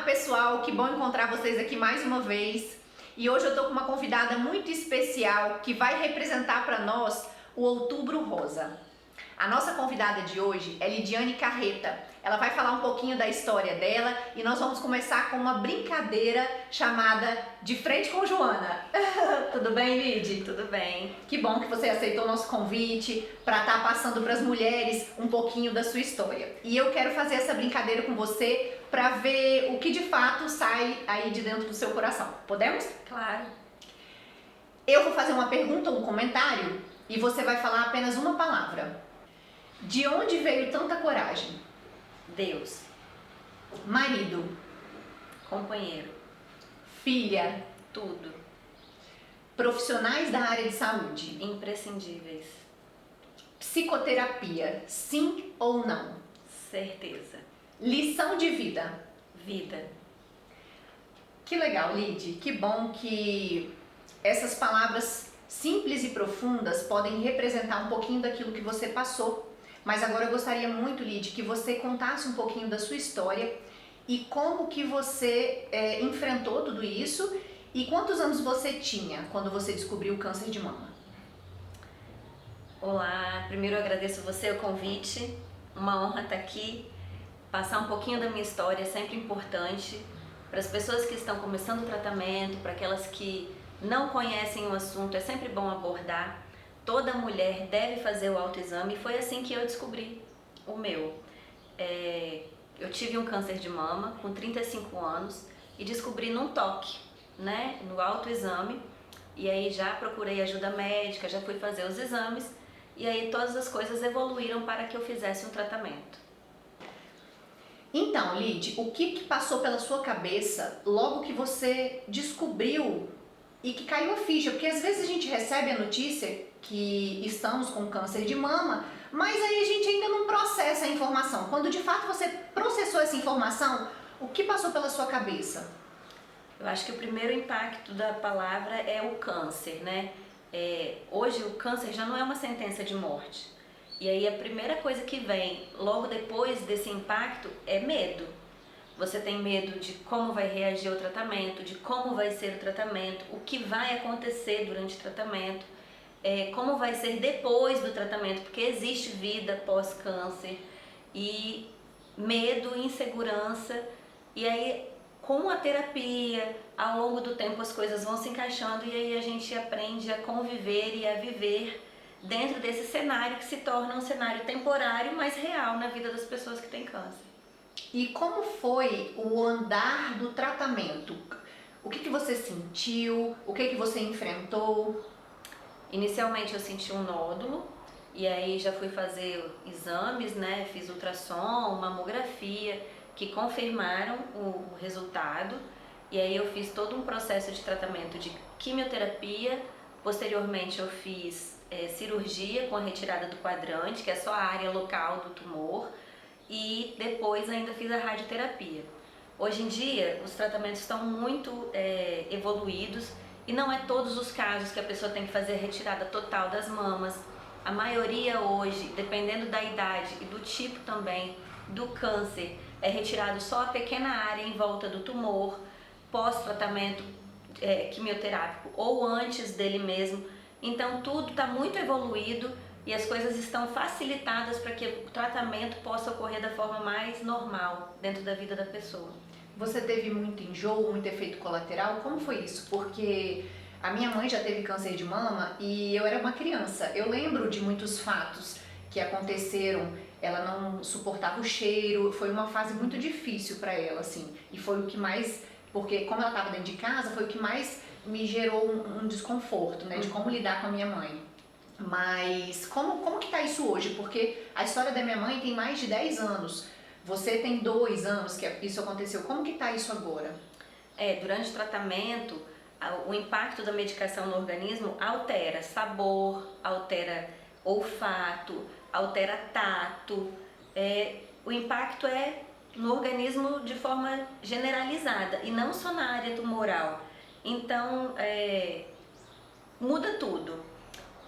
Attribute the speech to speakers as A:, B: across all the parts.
A: pessoal, que bom encontrar vocês aqui mais uma vez. E hoje eu tô com uma convidada muito especial que vai representar para nós o Outubro Rosa. A nossa convidada de hoje é Lidiane Carreta. Ela vai falar um pouquinho da história dela e nós vamos começar com uma brincadeira chamada De Frente com Joana. Tudo bem, Lid?
B: Tudo bem.
A: Que bom que você aceitou o nosso convite para estar passando para as mulheres um pouquinho da sua história. E eu quero fazer essa brincadeira com você para ver o que de fato sai aí de dentro do seu coração. Podemos?
B: Claro.
A: Eu vou fazer uma pergunta ou um comentário e você vai falar apenas uma palavra. De onde veio tanta coragem?
B: Deus.
A: Marido.
B: Companheiro.
A: Filha.
B: Tudo.
A: Profissionais da área de saúde.
B: Imprescindíveis.
A: Psicoterapia. Sim ou não?
B: Certeza.
A: Lição de vida.
B: Vida.
A: Que legal, Lid. Que bom que essas palavras simples e profundas podem representar um pouquinho daquilo que você passou. Mas agora eu gostaria muito, Lid, que você contasse um pouquinho da sua história e como que você enfrentou tudo isso e quantos anos você tinha quando você descobriu o câncer de mama.
B: Olá, primeiro eu agradeço você o convite, uma honra estar aqui, passar um pouquinho da minha história é sempre importante para as pessoas que estão começando o tratamento, para aquelas que não conhecem o assunto, é sempre bom abordar. Toda mulher deve fazer o autoexame e foi assim que eu descobri o meu. Eu tive um câncer de mama com 35 anos e descobri num toque, né, no autoexame, e aí já procurei ajuda médica, já fui fazer os exames e aí todas as coisas evoluíram para que eu fizesse um tratamento.
A: Então, Lid, o que passou pela sua cabeça logo que você descobriu e que caiu a ficha? Porque às vezes a gente recebe a notícia que estamos com câncer de mama, mas aí a gente ainda não processa a informação. Quando de fato você processou essa informação, o que passou pela sua cabeça?
B: Eu acho que o primeiro impacto da palavra é o câncer, né? Hoje o câncer já não é uma sentença de morte. E aí a primeira coisa que vem logo depois desse impacto é medo. Você tem medo de como vai reagir ao tratamento, de como vai ser o tratamento, o que vai acontecer durante o tratamento, como vai ser depois do tratamento, porque existe vida pós-câncer, e medo, insegurança, e aí com a terapia, ao longo do tempo as coisas vão se encaixando e aí a gente aprende a conviver e a viver dentro desse cenário que se torna um cenário temporário, mas real na vida das pessoas que têm câncer.
A: E como foi o andar do tratamento? O que você sentiu? O que você enfrentou?
B: Inicialmente eu senti um nódulo e aí já fui fazer exames, né? Fiz ultrassom, mamografia, que confirmaram o resultado. E aí eu fiz todo um processo de tratamento de quimioterapia. Posteriormente eu fiz cirurgia com a retirada do quadrante, que é só a área local do tumor. E depois ainda fiz a radioterapia. Hoje em dia os tratamentos estão muito evoluídos e não é todos os casos que a pessoa tem que fazer a retirada total das mamas. A maioria hoje, dependendo da idade e do tipo também do câncer, é retirado só a pequena área em volta do tumor, pós-tratamento quimioterápico ou antes dele mesmo. Então tudo está muito evoluído e as coisas estão facilitadas para que o tratamento possa ocorrer da forma mais normal dentro da vida da pessoa.
A: Você teve muito enjoo, muito efeito colateral? Como foi isso? Porque a minha mãe já teve câncer de mama e eu era uma criança. Eu lembro de muitos fatos que aconteceram. Ela não suportava o cheiro, foi uma fase muito difícil para ela, assim. E foi o que mais, porque como ela estava dentro de casa, foi o que mais me gerou um desconforto, né? De como lidar com a minha mãe. Mas como que tá isso hoje? Porque a história da minha mãe tem mais de 10 anos. Você tem 2 anos que isso aconteceu. Como que tá isso agora?
B: Durante o tratamento, o impacto da medicação no organismo altera sabor, altera olfato, altera tato. O impacto é no organismo de forma generalizada e não só na área tumoral. Então, muda tudo.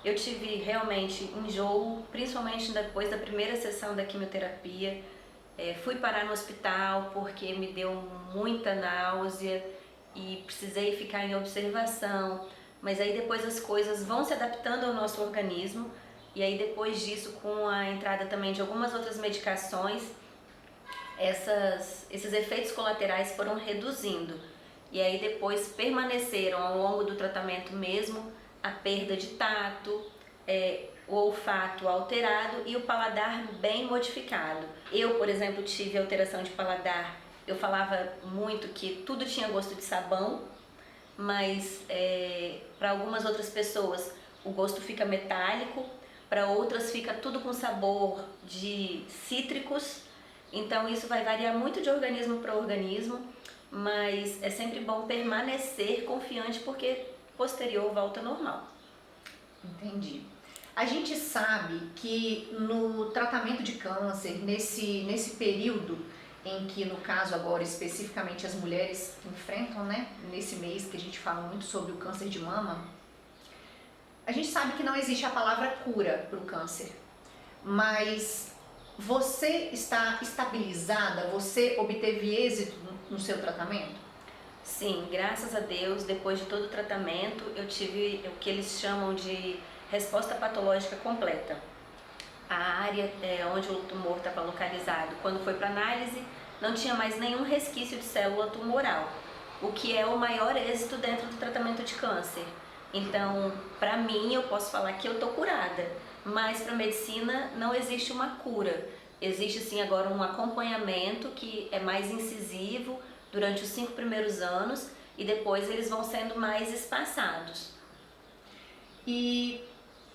B: Eu tive realmente enjoo, principalmente depois da primeira sessão da quimioterapia. Fui parar no hospital porque me deu muita náusea e precisei ficar em observação. Mas aí depois as coisas vão se adaptando ao nosso organismo e aí depois disso, com a entrada também de algumas outras medicações, esses efeitos colaterais foram reduzindo. E aí depois permaneceram ao longo do tratamento mesmo a perda de tato, o olfato alterado e o paladar bem modificado. Eu, por exemplo, tive alteração de paladar. Eu falava muito que tudo tinha gosto de sabão, mas para algumas outras pessoas o gosto fica metálico, para outras fica tudo com sabor de cítricos. Então isso vai variar muito de organismo para organismo, mas é sempre bom permanecer confiante porque posterior volta ao normal.
A: Entendi. A gente sabe que no tratamento de câncer, nesse período em que, no caso agora especificamente, as mulheres enfrentam, né, nesse mês que a gente fala muito sobre o câncer de mama, a gente sabe que não existe a palavra cura para o câncer, mas você está estabilizada? Você obteve êxito no seu tratamento?
B: Sim, graças a Deus, depois de todo o tratamento, eu tive o que eles chamam de resposta patológica completa. A área onde o tumor estava localizado, quando foi para análise, não tinha mais nenhum resquício de célula tumoral, o que é o maior êxito dentro do tratamento de câncer. Então, para mim, eu posso falar que eu estou curada, mas para a medicina não existe uma cura. Existe sim agora um acompanhamento que é mais incisivo durante os 5 primeiros anos e depois eles vão sendo mais espaçados.
A: E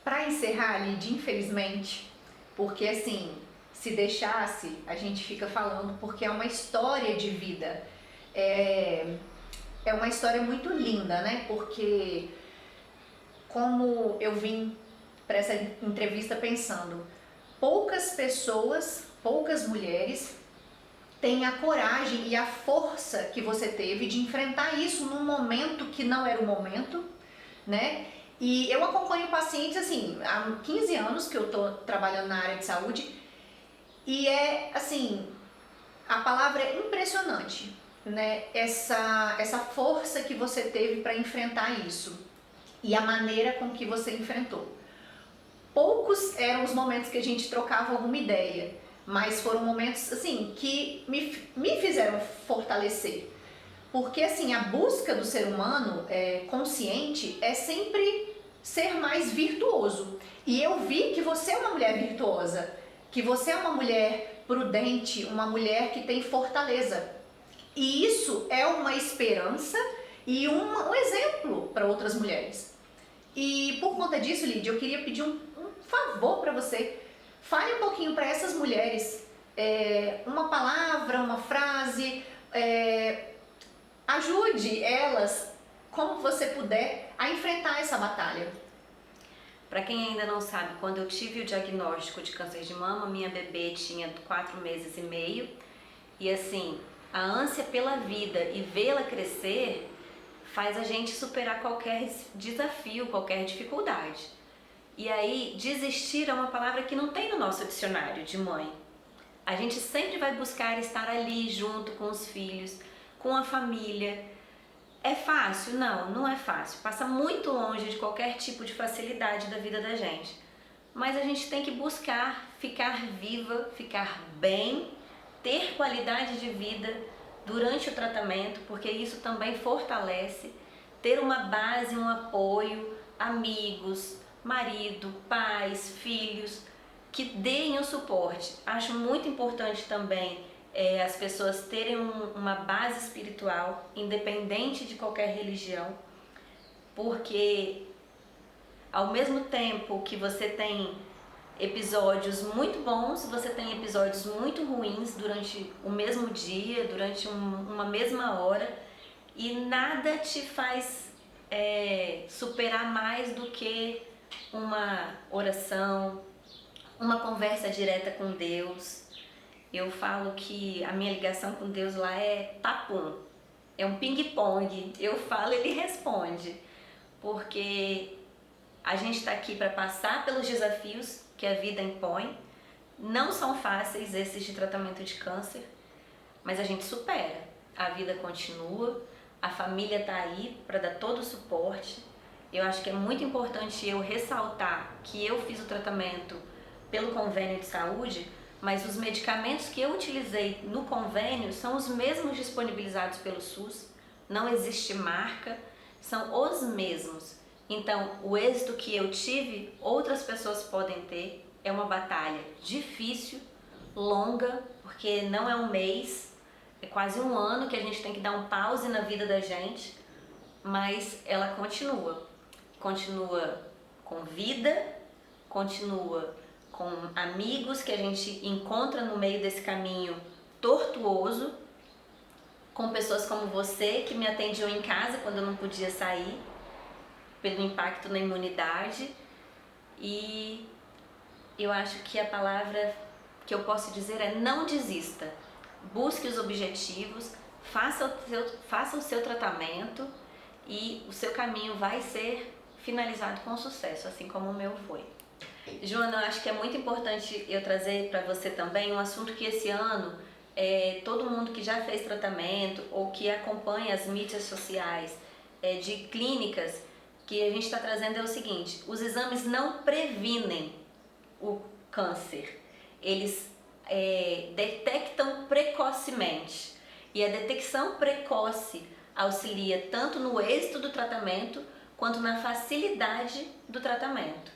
A: para encerrar, Lid, infelizmente, porque assim, se deixasse, a gente fica falando porque é uma história de vida. É uma história muito linda, né? Porque como eu vim para essa entrevista pensando, poucas pessoas, poucas mulheres têm a coragem e a força que você teve de enfrentar isso num momento que não era o momento, né? E eu acompanho pacientes assim, há 15 anos que eu tô trabalhando na área de saúde e assim, a palavra é impressionante, né? Essa força que você teve para enfrentar isso e a maneira com que você enfrentou. Poucos eram os momentos que a gente trocava alguma ideia, mas foram momentos assim que me fizeram fortalecer. Porque assim, a busca do ser humano consciente é sempre ser mais virtuoso. E eu vi que você é uma mulher virtuosa, que você é uma mulher prudente, uma mulher que tem fortaleza. E isso é uma esperança e um exemplo para outras mulheres. E por conta disso, Lídia, eu queria pedir um favor para você. Fale um pouquinho para essas mulheres, uma palavra, uma frase, ajude elas, como você puder, a enfrentar essa batalha.
B: Para quem ainda não sabe, quando eu tive o diagnóstico de câncer de mama, minha bebê tinha 4 meses e meio. E assim, a ânsia pela vida e vê-la crescer faz a gente superar qualquer desafio, qualquer dificuldade. E aí, desistir é uma palavra que não tem no nosso dicionário de mãe. A gente sempre vai buscar estar ali junto com os filhos, com a família. É fácil? Não, não é fácil. Passa muito longe de qualquer tipo de facilidade da vida da gente. Mas a gente tem que buscar ficar viva, ficar bem, ter qualidade de vida durante o tratamento, porque isso também fortalece, ter uma base, um apoio, amigos, marido, pais, filhos, que deem o suporte. Acho muito importante também as pessoas terem uma base espiritual, independente de qualquer religião, porque ao mesmo tempo que você tem episódios muito bons, você tem episódios muito ruins durante o mesmo dia, durante uma mesma hora, e nada te faz superar mais do que uma oração, uma conversa direta com Deus. Eu falo que a minha ligação com Deus lá é papum, é um ping-pong. Eu falo, ele responde, porque a gente está aqui para passar pelos desafios que a vida impõe, Não são fáceis esses de tratamento de câncer, mas a gente supera. A vida continua, a família está aí para dar todo o suporte. Eu acho que é muito importante eu ressaltar que eu fiz o tratamento pelo convênio de saúde, mas os medicamentos que eu utilizei no convênio são os mesmos disponibilizados pelo SUS, não existe marca, são os mesmos. Então, o êxito que eu tive, outras pessoas podem ter. É uma batalha difícil, longa, porque não é um mês, é quase um ano que a gente tem que dar um pause na vida da gente, mas ela continua. Continua com vida, continua com amigos que a gente encontra no meio desse caminho tortuoso, com pessoas como você que me atendiam em casa quando eu não podia sair, pelo impacto na imunidade. E eu acho que a palavra que eu posso dizer é: não desista. Busque os objetivos, faça o seu tratamento e o seu caminho vai ser finalizado com sucesso, assim como o meu foi. Joana, eu acho que é muito importante eu trazer para você também um assunto que esse ano todo mundo que já fez tratamento ou que acompanha as mídias sociais de clínicas, que a gente está trazendo é o seguinte: os exames não previnem o câncer, eles detectam precocemente, e a detecção precoce auxilia tanto no êxito do tratamento quanto na facilidade do tratamento.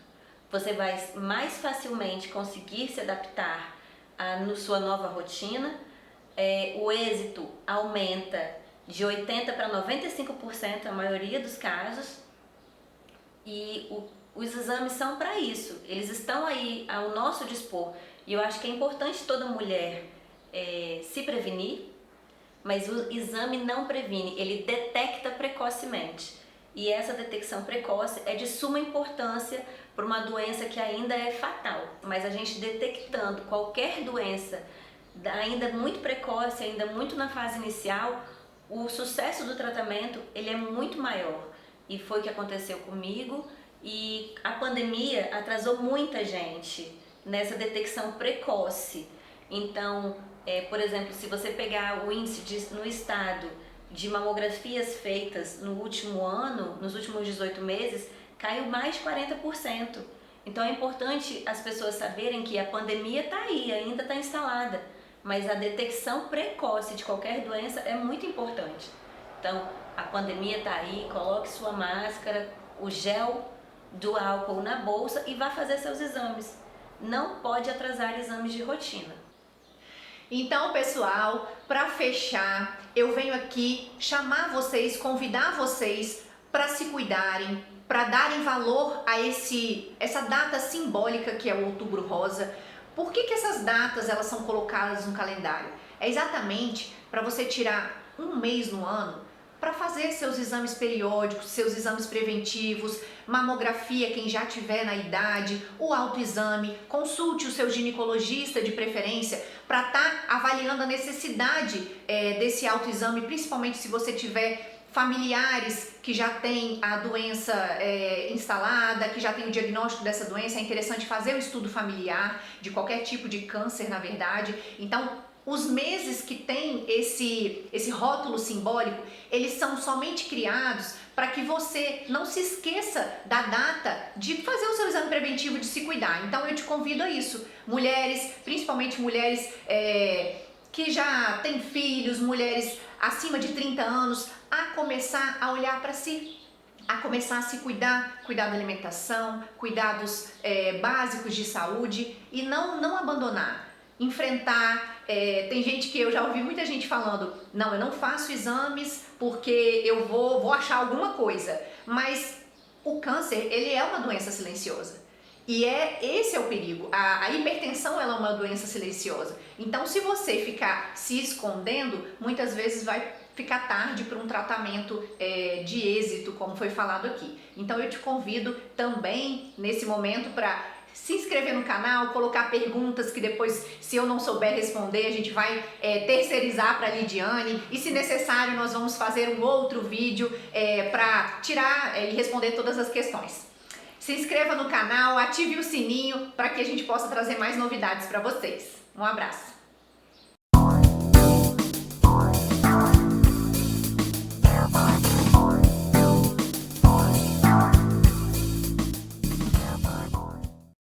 B: Você vai mais facilmente conseguir se adaptar na sua nova rotina, o êxito aumenta de 80% para 95% a maioria dos casos, e os exames são para isso, eles estão aí ao nosso dispor. E eu acho que é importante toda mulher se prevenir, mas o exame não previne, ele detecta precocemente. E essa detecção precoce é de suma importância para uma doença que ainda é fatal. Mas a gente detectando qualquer doença ainda muito precoce, ainda muito na fase inicial, o sucesso do tratamento ele é muito maior. E foi o que aconteceu comigo, e a pandemia atrasou muita gente nessa detecção precoce. Então, por exemplo, se você pegar o índice no estado de mamografias feitas no último ano, nos últimos 18 meses, caiu mais de 40%. Então é importante as pessoas saberem que a pandemia está aí, ainda está instalada, mas a detecção precoce de qualquer doença é muito importante. Então, a pandemia está aí, coloque sua máscara, o gel do álcool na bolsa e vá fazer seus exames. Não pode atrasar exames de rotina.
A: Então, pessoal, para fechar, eu venho aqui chamar vocês, convidar vocês para se cuidarem, para darem valor a essa data simbólica que é o Outubro Rosa. Por que essas datas elas são colocadas no calendário? É exatamente para você tirar um mês no ano para fazer seus exames periódicos, seus exames preventivos, mamografia quem já tiver na idade, o autoexame, consulte o seu ginecologista de preferência para estar avaliando a necessidade desse autoexame, principalmente se você tiver familiares que já têm a doença instalada, que já tem o diagnóstico dessa doença. É interessante fazer o estudo familiar de qualquer tipo de câncer, na verdade. Então, os meses que tem esse rótulo simbólico, eles são somente criados para que você não se esqueça da data de fazer o seu exame preventivo, de se cuidar. Então eu te convido a isso. Mulheres, principalmente mulheres que já têm filhos, mulheres acima de 30 anos, a começar a olhar para si, a começar a se cuidar da alimentação, cuidados básicos de saúde e não abandonar. Enfrentar, tem gente que eu já ouvi muita gente falando: não, eu não faço exames porque eu vou achar alguma coisa, mas o câncer, ele é uma doença silenciosa e esse é o perigo. A hipertensão, ela é uma doença silenciosa, então se você ficar se escondendo, muitas vezes vai ficar tarde para um tratamento de êxito, como foi falado aqui. Então eu te convido também nesse momento para se inscrever no canal, colocar perguntas que depois, se eu não souber responder, a gente vai terceirizar para a Lidiane, e se necessário nós vamos fazer um outro vídeo para tirar e responder todas as questões. Se inscreva no canal, ative o sininho para que a gente possa trazer mais novidades para vocês. Um abraço!